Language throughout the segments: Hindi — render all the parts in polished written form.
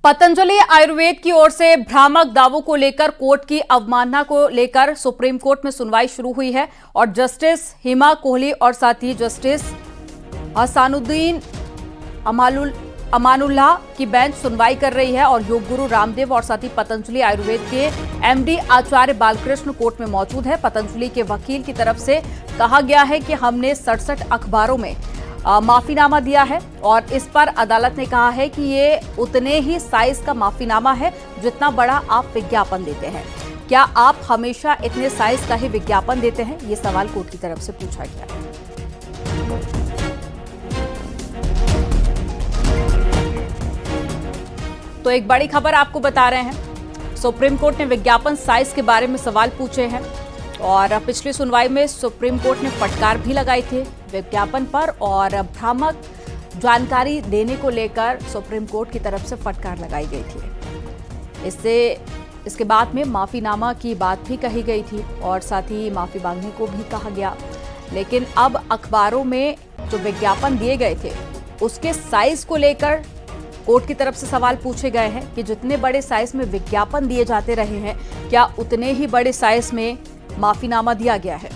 पतंजलि आयुर्वेद की ओर से भ्रामक दावों को लेकर कोर्ट की अवमानना को लेकर सुप्रीम कोर्ट में सुनवाई शुरू हुई है और जस्टिस हिमा कोहली और साथ ही जस्टिस हसानुद्दीन अमानुल्लाह की बेंच सुनवाई कर रही है और योग गुरु रामदेव और साथ ही पतंजलि आयुर्वेद के एमडी आचार्य बालकृष्ण कोर्ट में मौजूद है। पतंजलि के वकील की तरफ से कहा गया है कि हमने 67 अखबारों में माफीनामा दिया है और इस पर अदालत ने कहा है कि ये उतने ही साइज का माफीनामा है जितना बड़ा आप विज्ञापन देते हैं। क्या आप हमेशा इतने साइज का ही विज्ञापन देते हैं? ये सवाल कोर्ट की तरफ से पूछा गया है। तो एक बड़ी खबर आपको बता रहे हैं, सुप्रीम कोर्ट ने विज्ञापन साइज के बारे में सवाल पूछे हैं और पिछली सुनवाई में सुप्रीम कोर्ट ने फटकार भी लगाई थी विज्ञापन पर और भ्रामक जानकारी देने को लेकर सुप्रीम कोर्ट की तरफ से फटकार लगाई गई थी। इसके बाद में माफीनामा की बात भी कही गई थी और साथ ही माफी मांगने को भी कहा गया। लेकिन अब अखबारों में जो विज्ञापन दिए गए थे उसके साइज को लेकर कोर्ट की तरफ से सवाल पूछे गए हैं कि जितने बड़े साइज में विज्ञापन दिए जाते रहे हैं क्या उतने ही बड़े साइज में माफीनामा दिया गया है।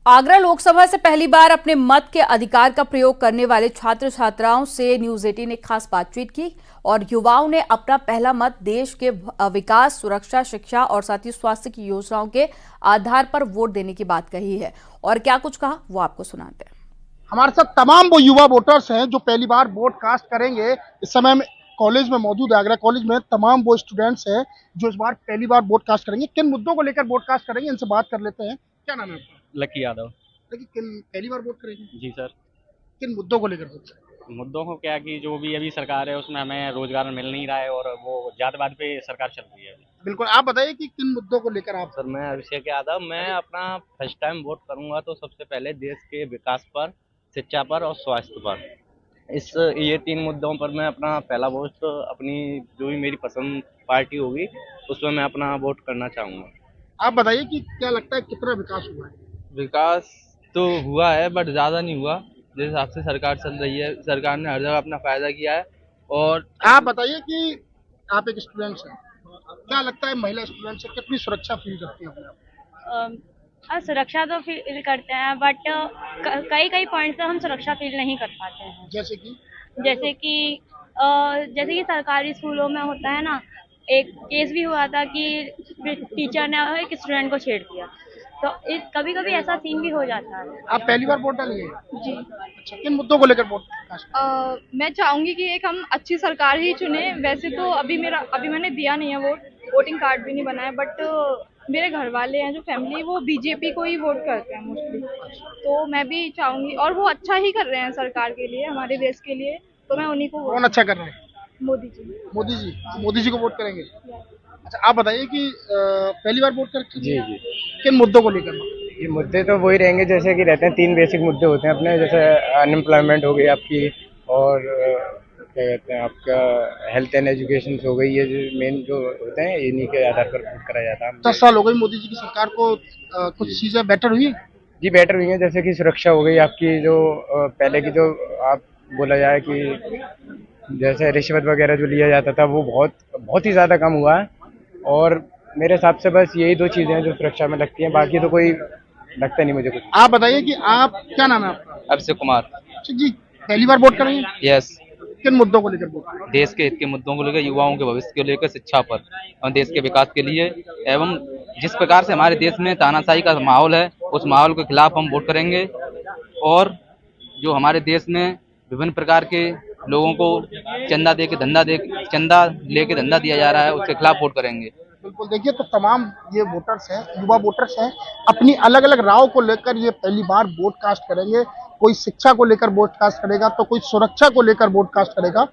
आगरा लोकसभा से पहली बार अपने मत के अधिकार का प्रयोग करने वाले छात्र छात्राओं से न्यूज 18 ने खास बातचीत की और युवाओं ने अपना पहला मत देश के विकास, सुरक्षा, शिक्षा और साथ ही स्वास्थ्य की योजनाओं के आधार पर वोट देने की बात कही है। और क्या कुछ कहा वो आपको सुनाते हैं। हमारे साथ तमाम वो युवा वोटर्स हैं जो पहली बार वोट कास्ट करेंगे। इस समय में कॉलेज में मौजूद है, आगरा कॉलेज में तमाम वो स्टूडेंट्स हैं जो इस बार पहली बार वोट कास्ट करेंगे। किन मुद्दों को लेकर वोट कास्ट करेंगे, इनसे बात कर लेते हैं। क्या नाम है आपका? लकी यादव। लेकिन किन पहली बार वोट करेंगे? जी सर। किन मुद्दों को लेकर वोट करेंगे? मुद्दों को क्या कि जो भी अभी सरकार है उसमें हमें रोजगार मिल नहीं रहा है और वो जातवाद पे सरकार चल रही है। बिल्कुल, आप बताइए कि किन मुद्दों को लेकर आप? सर मैं अभिषेक यादव, मैं अपना फर्स्ट टाइम वोट करूंगा तो सबसे पहले देश के विकास पर, शिक्षा पर और स्वास्थ्य पर, ये 3 मुद्दों पर मैं अपना पहला वोट अपनी जो भी मेरी पसंद पार्टी होगी उसमें मैं अपना वोट करना चाहूँगा। आप बताइए कि क्या लगता है कितना विकास हुआ है? विकास तो हुआ है बट ज़्यादा नहीं हुआ। जिस हिसाब से सरकार चल रही है, सरकार ने हर जगह अपना फायदा किया है। और आप बताइए कि आप एक स्टूडेंट हैं, क्या लगता है महिला स्टूडेंट से कितनी सुरक्षा फील करती है अपने आप? सुरक्षा तो फील करते हैं बट कई पॉइंट्स पे हम सुरक्षा फील नहीं कर पाते हैं। जैसे कि सरकारी स्कूलों में होता है ना, एक केस भी हुआ था कि टीचर ने एक स्टूडेंट को छेड़ दिया, तो कभी कभी ऐसा सीन भी हो जाता है। आप पहली बार वोट डालिए? जी। अच्छा, किन मुद्दों को लेकर वोट? मैं चाहूंगी कि एक हम अच्छी सरकार ही चुने। वैसे तो अभी मैंने दिया नहीं है वोट, वोटिंग कार्ड भी नहीं बनाया, बट मेरे घर वाले हैं जो फैमिली, वो बीजेपी को ही वोट करते हैं मोस्टली। तो मैं भी चाहूंगी, और वो अच्छा ही कर रहे हैं सरकार के लिए, हमारे देश के लिए, तो मैं उन्हीं को। कौन अच्छा कर रहे हैं? मोदी जी। मोदी जी को वोट करेंगे? अच्छा, आप बताइए कि पहली बार वोट कर? जी जी। किन मुद्दों को लेकर? ये मुद्दे तो वही रहेंगे जैसे कि रहते हैं। 3 बेसिक मुद्दे होते हैं अपने, जैसे अनएम्प्लॉयमेंट हो गई आपकी, और क्या कहते हैं आपका हेल्थ एंड एजुकेशन हो गई। ये जो मेन जो होते हैं इन्हीं के आधार पर वोट करा जाता है। 10 साल हो गई मोदी जी की सरकार को, कुछ चीजें बेटर हुई? जी बेटर हुई है, जैसे कि सुरक्षा हो गई आपकी, जो पहले की जो आप बोला जाए कि जैसे रिश्वत वगैरह जो लिया जाता था वो बहुत ही ज़्यादा कम हुआ है। और मेरे हिसाब से बस यही 2 चीज़ें हैं जो सुरक्षा में लगती हैं, बाकी तो कोई लगता नहीं मुझे कुछ। आप बताइए कि आप, क्या नाम है आपका? अभिषेक कुमार। जी, पहली बार वोट करेंगे? यस। किन मुद्दों को लेकर वोट? देश के हित के मुद्दों को लेकर, युवाओं के भविष्य को लेकर, शिक्षा पर और देश के विकास के लिए, एवं जिस प्रकार से हमारे देश में तानाशाही का माहौल है उस माहौल के खिलाफ हम वोट करेंगे। और जो हमारे देश में विभिन्न प्रकार के लोगों को चंदा लेके धंधा दिया जा रहा है, उसके खिलाफ वोट करेंगे। बिल्कुल, देखिए तो तमाम ये वोटर्स हैं, युवा वोटर्स हैं, अपनी अलग अलग राव को लेकर ये पहली बार वोट कास्ट करेंगे। कोई शिक्षा को लेकर वोट कास्ट करेगा तो कोई सुरक्षा को लेकर वोट कास्ट करेगा।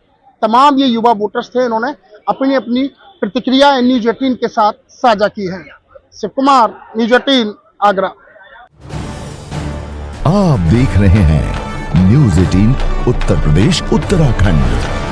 तमाम ये युवा वोटर्स थे, इन्होंने अपनी अपनी प्रतिक्रिया न्यूज 18 के साथ साझा की है। शिव कुमार, न्यूज 18 आगरा। आप देख रहे हैं न्यूज 18 उत्तर प्रदेश उत्तराखंड।